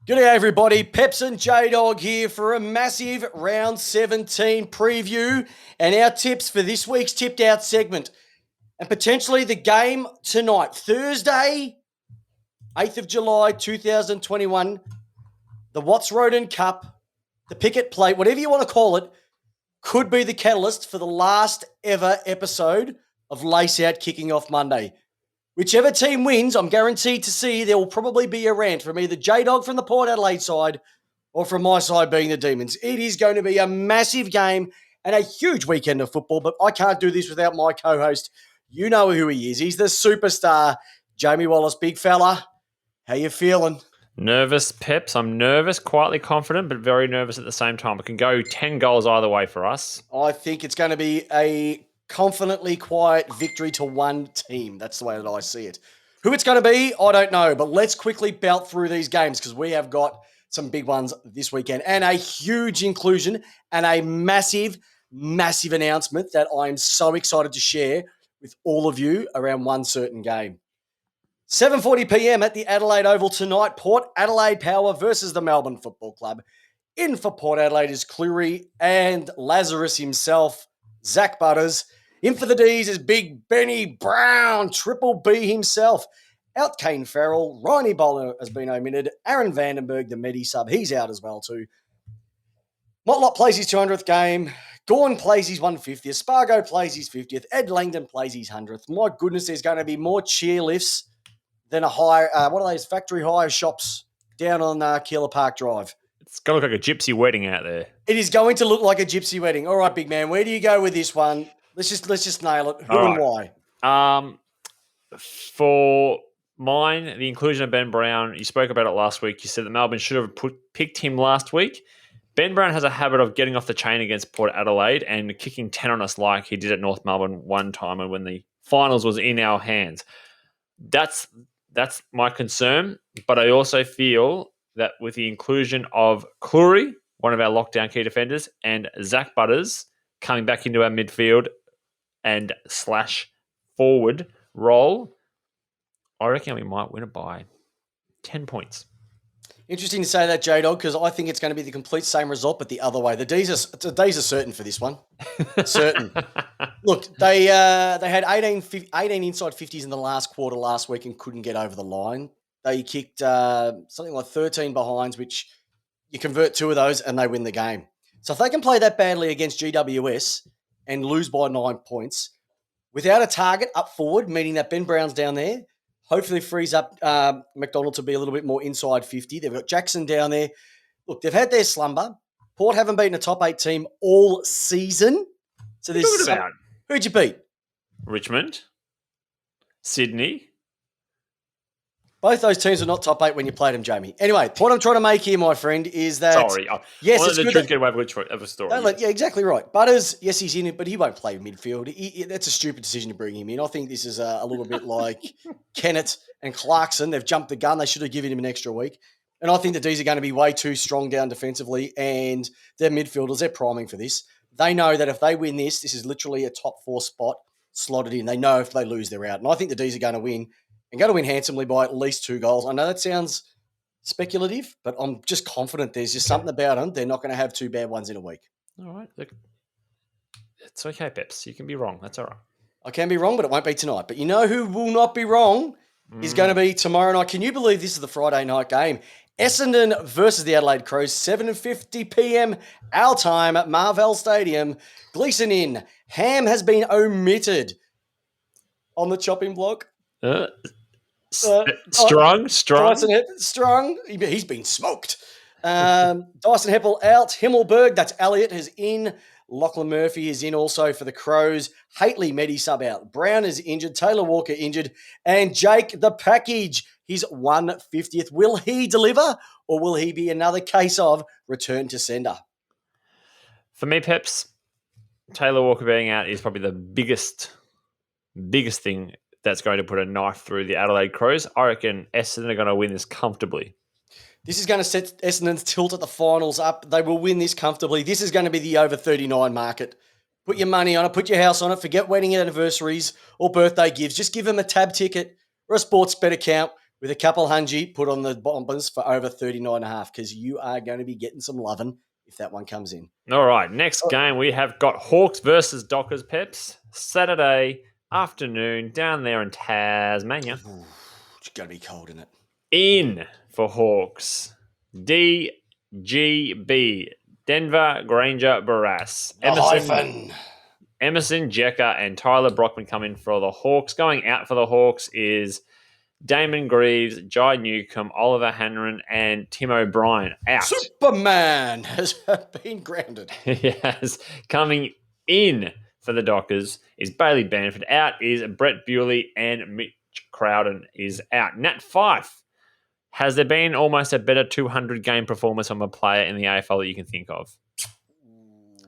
Good day, everybody. Peps and J-Dog here for a massive Round 17 preview and our tips for this week's Tipped Out segment. And potentially the game tonight, Thursday, 8th of July, 2021, the Watts Roden Cup, the Picket Plate, whatever you want to call it, could be the catalyst for the last ever episode of Lace Out kicking off Monday. Whichever team wins, I'm guaranteed to see there will probably be a rant from either J-Dog from the Port Adelaide side or from my side being the Demons. It is going to be a massive game and a huge weekend of football, but I can't do this without my co-host. You know who he is. He's the superstar, Jamie Wallace. Big fella, how you feeling? Nervous, Peps. I'm nervous, quietly confident, but very nervous at the same time. It can go 10 goals either way for us. I think it's going to be a confidently quiet victory to one team. That's the way that I see it. Who it's going to be, I don't know, but let's quickly belt through these games because we have got some big ones this weekend and a huge inclusion and a massive, massive announcement that I'm so excited to share with all of you around one certain game. 7:40 p.m. at the Adelaide Oval tonight, Port Adelaide Power versus the Melbourne Football Club. In for Port Adelaide is Cleary and Lazarus himself, Zach Butters. In for the Dees is Big Benny Brown, Triple B himself. Out Kane Farrell, Ronnie Bowler has been omitted. Aaron Vandenberg, the Medi sub, he's out as well too. Motlop plays his 200th game. Gawn plays his 150th. Spargo plays his 50th. Ed Langdon plays his 100th. My goodness, there's going to be more cheer lifts than a hire. What are those factory hire shops down on Keeler Park Drive? It's going to look like a gypsy wedding out there. It is going to look like a gypsy wedding. All right, big man, where do you go with this one? Let's just nail it. Who and why? For mine, the inclusion of Ben Brown, you spoke about it last week. You said that Melbourne should have picked him last week. Ben Brown has a habit of getting off the chain against Port Adelaide and kicking 10 on us like he did at North Melbourne one time and when the finals was in our hands. That's my concern, but I also feel that with the inclusion of Cleary, one of our lockdown key defenders, and Zach Butters coming back into our midfield and / forward role, I reckon we might win it by 10 points. Interesting to say that, J-Dog, because I think it's going to be the complete same result, but the other way. The Dees are certain for this one. Certain. Look, they had 18 inside 50s in the last quarter last week and couldn't get over the line. They kicked something like 13 behinds, which you convert 2 of those and they win the game. So if they can play that badly against GWS and lose by 9 points, without a target up forward, meaning that Ben Brown's down there, hopefully frees up McDonald to be a little bit more inside 50. They've got Jackson down there. Look, they've had their slumber. Port haven't beaten a top 8 team all season. So there's who'd you beat? Richmond, Sydney. Both those teams were not top 8 when you played them, Jamie. Anyway, the point I'm trying to make here, my friend, is that... Sorry. Yes, it's good. Get away with a story. Yeah, exactly right. Butters, yes, he's in it, but he won't play midfield. That's a stupid decision to bring him in. I think this is a little bit like Kennett and Clarkson. They've jumped the gun. They should have given him an extra week. And I think the D's are going to be way too strong down defensively, and their midfielders, they're priming for this. They know that if they win this is literally a top 4 spot slotted in. They know if they lose, they're out. And I think the D's are going to win. And going to win handsomely by at least 2 goals. I know that sounds speculative, but I'm just confident there's just something about them. They're not going to have 2 bad ones in a week. All right. Look, it's okay, Peps. You can be wrong. That's all right. I can be wrong, but it won't be tonight. But you know who will not be wrong is going to be tomorrow night. Can you believe this is the Friday night game? Essendon versus the Adelaide Crows, 7:50 p.m. our time at Marvell Stadium. Gleeson in. Ham has been omitted on the chopping block. Strong. Strong. He's been smoked. Dyson Heppel out. Himmelberg, that's Elliott, is in. Lachlan Murphy is in also for the Crows. Haitley Medi sub out. Brown is injured. Taylor Walker injured. And Jake the Package, his 150th. Will he deliver or will he be another case of return to sender? For me, Peps, Taylor Walker being out is probably the biggest thing that's going to put a knife through the Adelaide Crows. I reckon Essendon are going to win this comfortably. This is going to set Essendon's tilt at the finals up. They will win this comfortably. This is going to be the over 39 market. Put your money on it. Put your house on it. Forget wedding anniversaries or birthday gifts. Just give them a tab ticket or a sports bet account with a couple hundred put on the Bombers for over 39.5 because you are going to be getting some loving if that one comes in. All right, next game we have got Hawks versus Dockers, Peps. Saturday afternoon down there in Tasmania. Ooh, it's going to be cold, isn't it? In for Hawks. DGB. Denver, Granger, Barras. Emerson, Jecker, and Tyler Brockman come in for the Hawks. Going out for the Hawks is Damon Greaves, Jai Newcomb, Oliver Hanron, and Tim O'Brien out. Superman has been grounded. Yes. Coming in for the Dockers is Bailey Banford. Out is Brett Bewley, and Mitch Crowden is out. Nat Fife. Has there been almost a better 200-game performance from a player in the AFL that you can think of?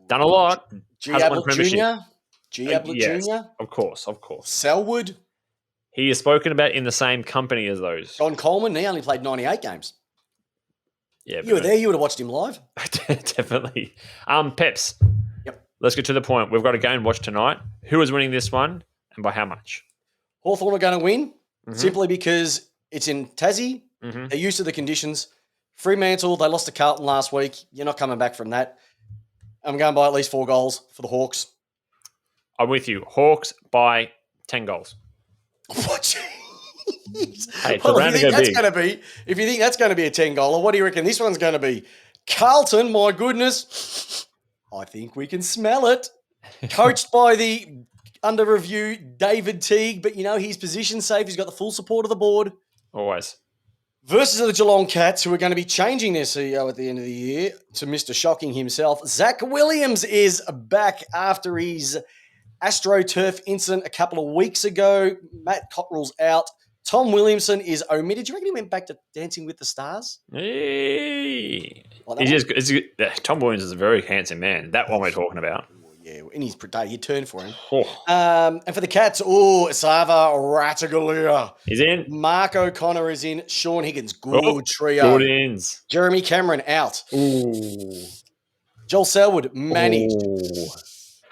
Done a lot. G. Ablett Jr.? G. Ablett Yes, Jr.? Of course. Selwood? He is spoken about in the same company as those. John Coleman, he only played 98 games. Yeah, you were there, you would have watched him live. Definitely. Peps. Yep. Let's get to the point. We've got a game to watch tonight. Who is winning this one and by how much? Hawthorn are going to win simply because it's in Tassie. Mm-hmm. They're used to the conditions. Fremantle, they lost to Carlton last week. You're not coming back from that. I'm going by at least 4 goals for the Hawks. I'm with you. Hawks by 10 goals. What? Hey, well, if you think that's going to be a 10-goaler, what do you reckon this one's going to be? Carlton, my goodness. I think we can smell it. Coached by the under review David Teague, but he's position safe. He's got the full support of the board. Always. Versus the Geelong Cats, who are going to be changing their CEO at the end of the year to Mr. Shocking himself. Zach Williams is back after his AstroTurf incident a couple of weeks ago. Matt Cottrell's out. Tom Williamson is omitted. Do you reckon he went back to Dancing with the Stars? Hey. Tom Williams is a very handsome man. That one we're talking about. Yeah, in his day, he turned for him. Oh. And for the Cats, Sava Ratagalia. He's in. Mark O'Connor is in. Sean Higgins, good trio. Good ins. Jeremy Cameron out. Ooh. Joel Selwood managed. Ooh.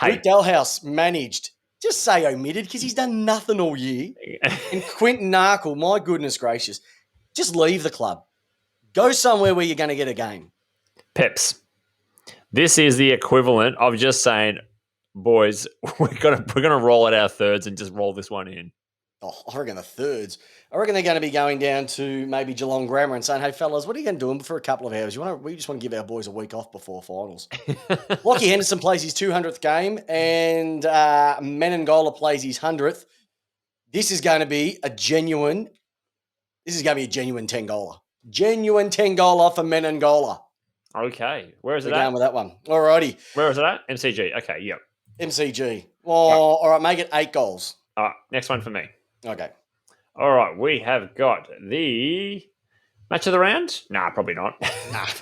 Luke Dalhouse managed. Just say omitted because he's done nothing all year. And Quinton Narkle, my goodness gracious, just leave the club. Go somewhere where you're going to get a game. Peps, this is the equivalent of just saying, boys, we're gonna roll out our thirds and just roll this one in. Oh, I reckon the thirds. I reckon they're going to be going down to maybe Geelong Grammar and saying, hey, fellas, what are you going to do for a couple of hours? We just want to give our boys a week off before finals. Lockie Henderson plays his 200th game and Menangola plays his 100th. This is going to be a genuine 10-goaler. Genuine 10-goaler for Menangola. Okay. Where is it We're at? going with that one. All righty. Where is it at? MCG. Okay, yep. MCG. Well, all right, make it 8 goals. All right, next one for me. Okay. All right, we have got the match of the round. Nah, probably not.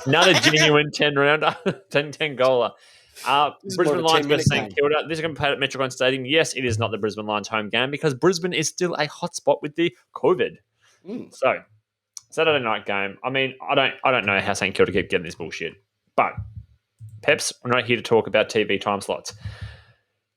Another genuine 10-rounder, 10-goaler. Brisbane Lions versus St Kilda. This is going to be played at Metricon Stadium. Yes, it is not the Brisbane Lions home game because Brisbane is still a hotspot with the COVID. So, Saturday night game. I mean, I don't know how St Kilda keep getting this bullshit. But, Peps, we're not here to talk about TV time slots.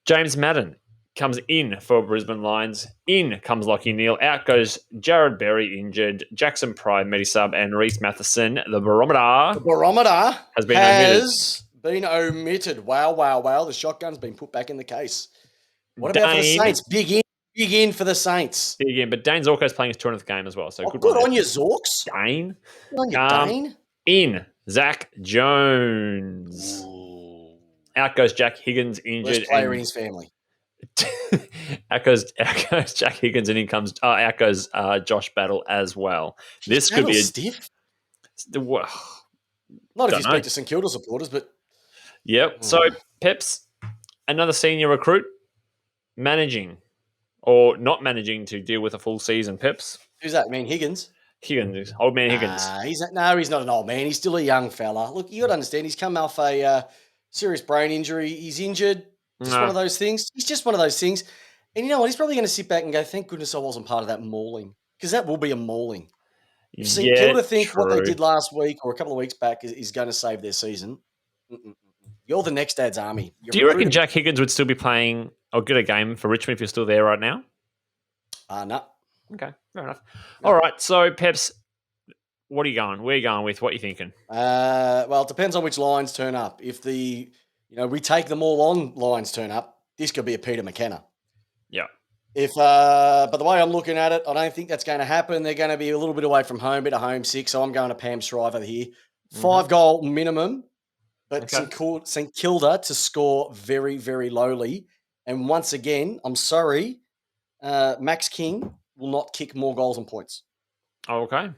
James Madden comes in for Brisbane Lions. In comes Lachie Neale. Out goes Jared Berry, injured. Jackson Pride, Medisub, and Reece Matheson. The barometer has been omitted. Wow. The shotgun's been put back in the case. What about for the Saints? Big in for the Saints. Big in, but Dane Zorko's playing his 200th game as well. So good on you, Zorks. Dane. Good on you, Dane. In, Zach Jones. Ooh. Out goes Jack Higgins, injured. Worst player in his family. out goes Jack Higgins, and in comes out goes Josh Battle as well. This could be a stiff. Not if you speak to St Kilda supporters, but yep. So Peps, another senior recruit, managing or not managing to deal with a full season. Peps, who's that? I mean Higgins. Old man Higgins. He's not an old man. He's still a young fella. Look, you got to understand. He's come off a serious brain injury. He's injured. Just one of those things. He's just one of those things. And you know what? He's probably going to sit back and go, thank goodness I wasn't part of that mauling. Because that will be a mauling. If St Kilda think what they did last week or a couple of weeks back is going to save their season, you're the next dad's army. Do you reckon Jack Higgins would still be playing or get a game for Richmond if you're still there right now? No. Okay. Fair enough. No. All right. So, Peps, what are you going? Where are you going with? What are you thinking? Well, it depends on which lines turn up. If we take them all on lines turn up, this could be a Peter McKenna. Yeah. But the way I'm looking at it, I don't think that's going to happen. They're going to be a little bit away from home, bit of homesick. So I'm going to Pam Shriver here. 5-goal minimum, but Okay. St Kilda to score very, very lowly. And once again, I'm sorry, Max King will not kick more goals and points. Okay.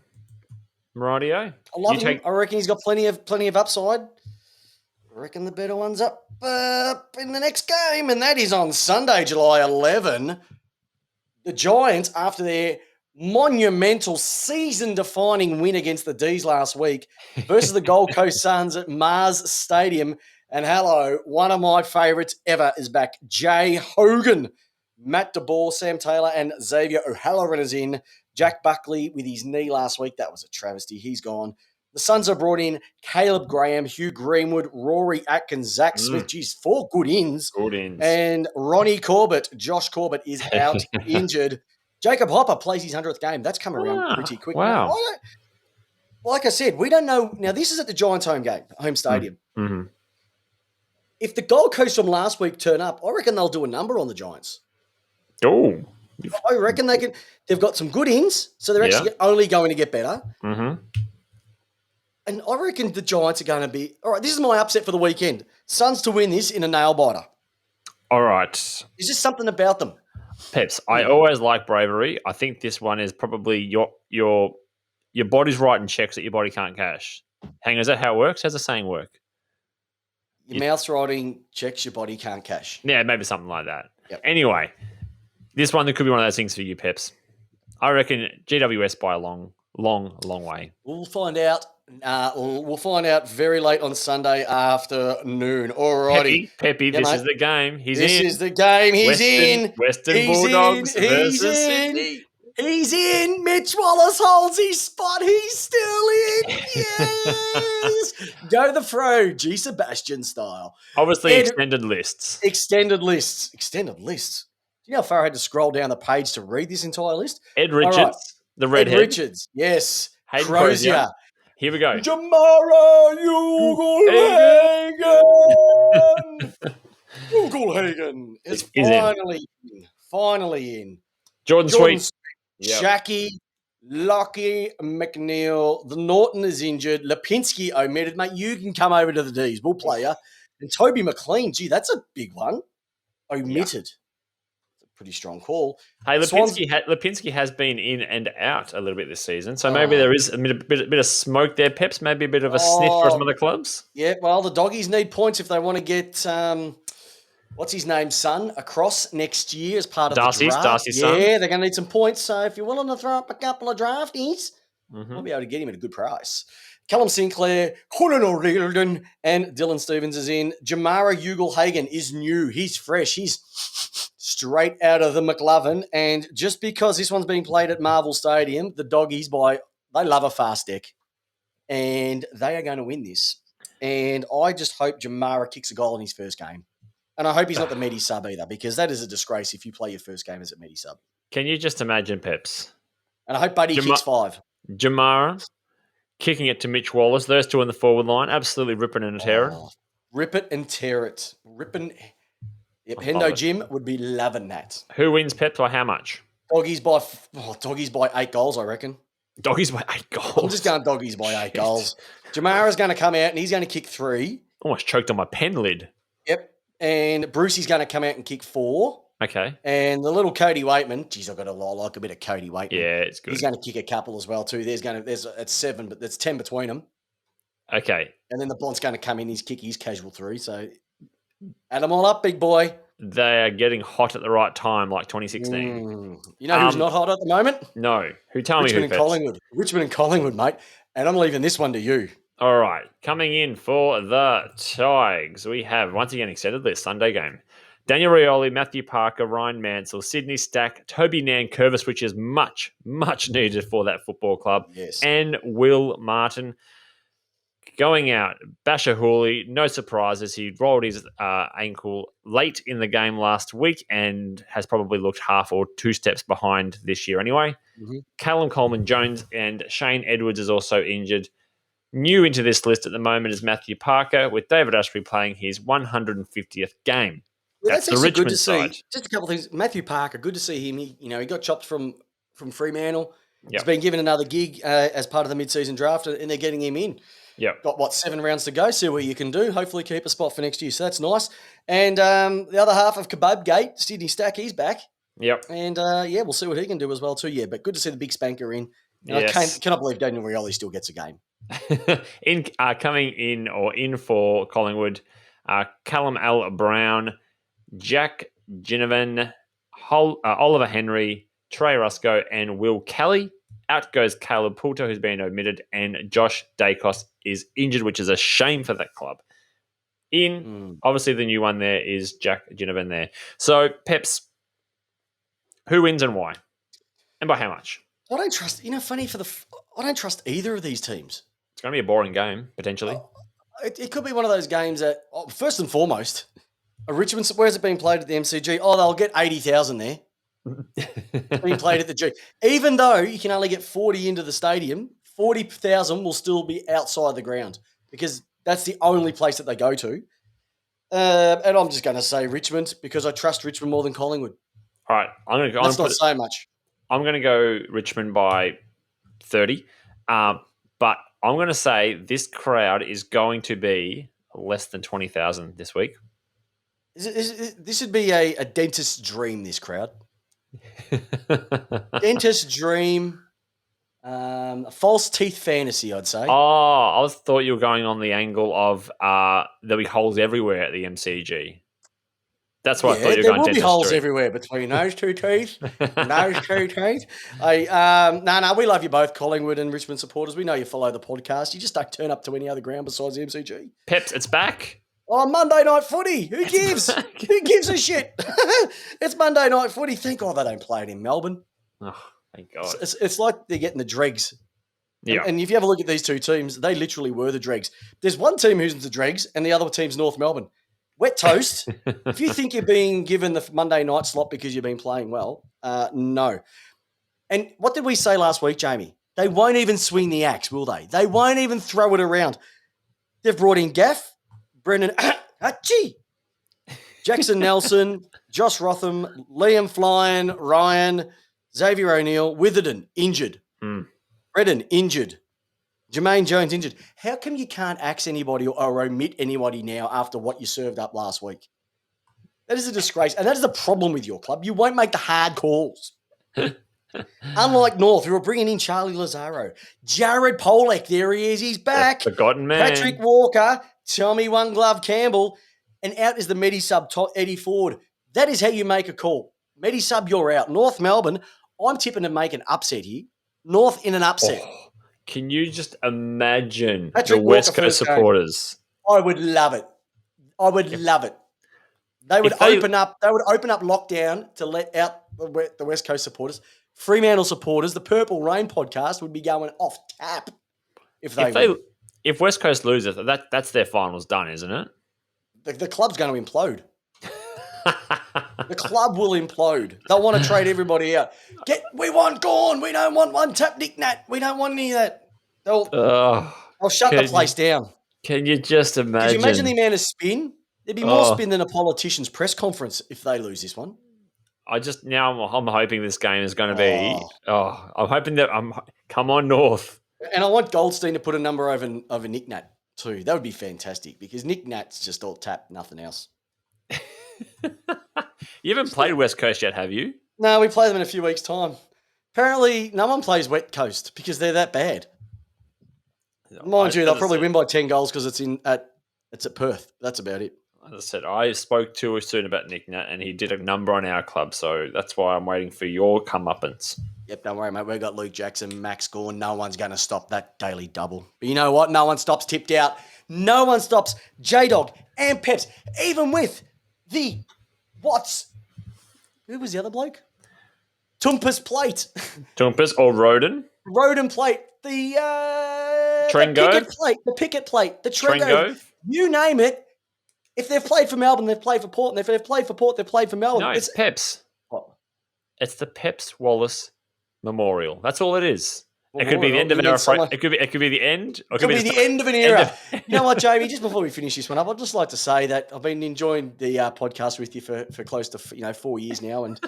Rightio. I love him. I reckon he's got plenty of upside. I reckon the better one's up in the next game, and that is on Sunday, July 11. The Giants, after their monumental season-defining win against the Dees last week versus the Gold Coast Suns at Mars Stadium. And hello, one of my favourites ever is back. Jay Hogan, Matt DeBoer, Sam Taylor, and Xavier O'Halloran is in. Jack Buckley with his knee last week. That was a travesty. He's gone. The Suns have brought in Caleb Graham, Hugh Greenwood, Rory Atkins, Zach Smith. Geez, 4 good ins. Good ins. And Ronnie Corbett, Josh Corbett, is out injured. Jacob Hopper plays his 100th game. That's come around pretty quick. Wow. Now, like I said, we don't know. Now, this is at the Giants' home stadium. Mm-hmm. If the Gold Coast from last week turn up, I reckon they'll do a number on the Giants. Oh. I reckon they can. They've got some good ins, so they're actually only going to get better. Mm-hmm. And I reckon the Giants are going to be... All right, this is my upset for the weekend. Suns to win this in a nail-biter. All right. There's just something about them. Peps, I always like bravery. I think this one is probably your body's writing checks that your body can't cash. Hang on, is that how it works? How's the saying work? Your mouth's writing checks your body can't cash. Yeah, maybe something like that. Yep. Anyway, this one could be one of those things for you, Peps. I reckon GWS by a long way. We'll find out. We'll find out very late on Sunday afternoon. Alrighty. Peppy, this is the game. This is the game. He's in. Western Bulldogs versus Sydney. He's in. Mitch Wallace holds his spot. He's still in. Yes. Go the Fro, G. Sebastian style. Obviously, extended lists. Extended lists. Do you know how far I had to scroll down the page to read this entire list? Ed Richards, the redhead. Ed Richards, yes. Crozier. Here we go. Jamara Ugle-Hagan is finally in. Jordan Sweet. Jackie, Lockie, McNeil. The Norton is injured. Lipinski omitted. Mate, you can come over to the D's. We'll play you. And Toby McLean. Gee, that's a big one. Omitted. It's a pretty strong call. Hey, Lipinski has been in and out a little bit this season. So maybe there is a bit of smoke there, Peps. Maybe a bit of a sniff for some other clubs. Yeah, well, the Doggies need points if they want to get... what's his name's son across next year as part of the draft. Darcy's son. Yeah, they're going to need some points. So if you're willing to throw up a couple of drafties, we'll be able to get him at a good price. Callum Sinclair, Colin O'Riordan, and Dylan Stevens is in. Jamara Ugle-Hagan is new. He's fresh. He's straight out of the McLovin. And just because this one's being played at Marvel Stadium, the Doggies, they love a fast deck. And they are going to win this. And I just hope Jamara kicks a goal in his first game. And I hope he's not the Medi sub either, because that is a disgrace if you play your first game as a Medi sub. Can you just imagine, Peps? And I hope Buddy kicks 5. Jamara kicking it to Mitch Wallace. Those two on the forward line, absolutely ripping and tear it. Rip it and tear it. Yep, Hendo Jim would be loving that. Who wins, Peps, by how much? Doggies by 8 goals, I reckon. Doggies by 8 goals? I'm just going Doggies by 8 goals. Jamara's going to come out and he's going to kick 3. Almost choked on my pen lid. Yep. And Brucey's going to come out and kick 4. Okay. And the little Cody Waitman, geez, I've got to like a bit of Cody Waitman. Yeah, it's good. He's going to kick a couple as well too. It's 7, but there's 10 between them. Okay. And then the Blond's going to come in, he's kick his casual 3. So add them all up, big boy. They are getting hot at the right time, like 2016. You know who's not hot at the moment? No. Tell me who, Peps? Richmond and Collingwood, mate. And I'm leaving this one to you. All right. Coming in for the Tigers, we have, once again, extended list, Sunday game. Daniel Rioli, Matthew Parker, Ryan Mansell, Sydney Stack, Toby Nankervis, which is much, much needed for that football club, yes, and Will Martin. Going out, Basher Hooley, no surprises. He rolled his ankle late in the game last week and has probably looked half or 2 steps behind this year anyway. Mm-hmm. Callum Coleman-Jones and Shane Edwards is also injured. New into this list at the moment is Matthew Parker, with David Ashby playing his 150th game. Yeah, That's the actually Richmond good to side. see. Just a couple of things. Matthew Parker, good to see him. He got chopped from Fremantle. Yep. He's been given another gig as part of the mid-season draft, and they're getting him in. Yep. Got 7 rounds to go. See what you can do. Hopefully, keep a spot for next year. So that's nice. And the other half of Kebab Gate, Sydney Stack, he's back. Yep. And we'll see what he can do as well too. Yeah, but good to see the big spanker in. And Yes. I cannot believe Daniel Rioli still gets a game. Coming in for Collingwood, Callum L. Brown, Jack Ginnivan, Oliver Henry, Trey Rusco, and Will Kelly. Out goes Caleb Poulter, who's been omitted, and Josh Dacos is injured, which is a shame for that club. Obviously, the new one there is Jack Ginnivan there. So, Peps, who wins and why? And by how much? I don't trust, I don't trust either of these teams. It's going to be a boring game, potentially. It could be one of those games that, first and foremost, Richmond, where's it being played at the MCG? Oh, they'll get 80,000 there. It's being played at the G. Even though you can only get 40 into the stadium, 40,000 will still be outside the ground because that's the only place that they go to. And I'm just going to say Richmond because I trust Richmond more than Collingwood. All right. That's not so much. I'm going to go Richmond by 30. But I'm going to say this crowd is going to be less than 20,000 this week. This would be a dentist's dream, this crowd. Dentist's dream. A false teeth fantasy, I'd say. Oh, I thought you were going on the angle of there'll be holes everywhere at the MCG. That's what I thought you were going. There will be holes everywhere between those two teeth and those two teeth. No, we love you both, Collingwood and Richmond supporters. We know you follow the podcast. You just don't turn up to any other ground besides the MCG. Peps, it's back. Oh, Monday night footy. Who gives? Who gives a shit? It's Monday night footy. Thank God they don't play it in Melbourne. Oh, thank God. It's like they're getting the dregs. Yeah. And if you have a look at these two teams, they literally were the dregs. There's one team who's the dregs and the other team's North Melbourne. Wet toast. If you think you're being given the Monday night slot because you've been playing well, no. And what did we say last week, Jamie? They won't even swing the axe, will they? They won't even throw it around. They've brought in Gaff, Brendan, Jackson Nelson, Josh Rotham, Liam Flynn, Ryan, Xavier O'Neill, Witherden, injured. Redden, injured. Jermaine Jones, injured. How come you can't axe anybody or omit anybody now after what you served up last week? That is a disgrace. And that is the problem with your club. You won't make the hard calls. Unlike North, who are bringing in Charlie Lazaro. Jared Polek, there he is. He's back. The forgotten man. Patrick Walker, Tommy One Glove Campbell, and out is the Medi-sub Eddie Ford. That is how you make a call. Medi-sub, you're out. North Melbourne, I'm tipping to make an upset here. North in an upset. Oh, can you just imagine Patrick the West Walker Coast supporters? I would love it. Love it. They would open up lockdown to let out the West Coast supporters. Fremantle supporters, the Purple Rain podcast would be going off tap if West Coast loses. That's their finals done, isn't it? The club's going to implode. The club will implode. They'll want to trade everybody out. We want Gorn. We don't want one tap Nick Nat. We don't want any of that. They'll shut the place down. Can you just imagine? Could you imagine the amount of spin? There'd be more spin than a politician's press conference if they lose this one. I'm hoping this game is going to be. I'm hoping that come on North. And I want Goldstein to put a number over Nick Nat too. That would be fantastic because Nick Nat's just all tap, nothing else. You haven't played West Coast yet, have you? No, we play them in a few weeks' time. Apparently, no one plays West Coast because they're that bad. Mind you, they'll probably win by 10 goals because it's at Perth. That's about it. As I said, I spoke too soon about Nick Nat, and he did a number on our club, so that's why I'm waiting for your comeuppance. Yep, don't worry, mate. We've got Luke Jackson, Max Gorn. No one's going to stop that daily double. But you know what? No one stops Tipped Out. No one stops J-Dog and Peps, even with the who was the other bloke? Tumpus Plate. Tumpus or Roden? Roden Plate. The Trengo? the picket plate, the Trengo? you name it. If they've played for Melbourne, they've played for Port, and if they've played for Port, they've played for Melbourne. No, it's Peps. What? It's the Pepper-Wallis Memorial. That's all it is. It could be the Memorial, end of you an need someone- era. It could be the end. Or it Could be the end of an era. of- You know what, Jamie? Just before we finish this one up, I'd just like to say that I've been enjoying the podcast with you for close to 4 years now, and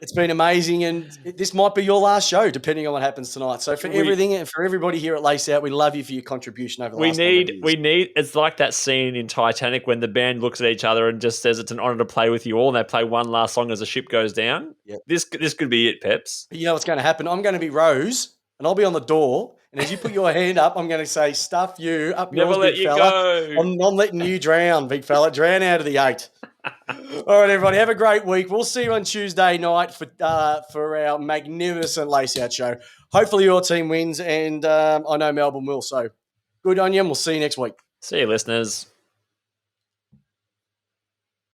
it's been amazing. And this might be your last show, depending on what happens tonight. So for everything and for everybody here at Lace Out, we love you for your contribution over the last number of years. It's like that scene in Titanic when the band looks at each other and just says it's an honor to play with you all, and they play one last song as the ship goes down. Yep. This could be it, Peps. You know what's going to happen? I'm going to be Rose, and I'll be on the door. And as you put your hand up, I'm going to say, "Stuff you up, Never yours, let big you fella. go. I'm not letting you drown, big fella. Drown out of the 8." All right, everybody, have a great week. We'll see you on Tuesday night for our magnificent Lace Out show. Hopefully your team wins, and I know Melbourne will. So good on you, and we'll see you next week. See you, listeners.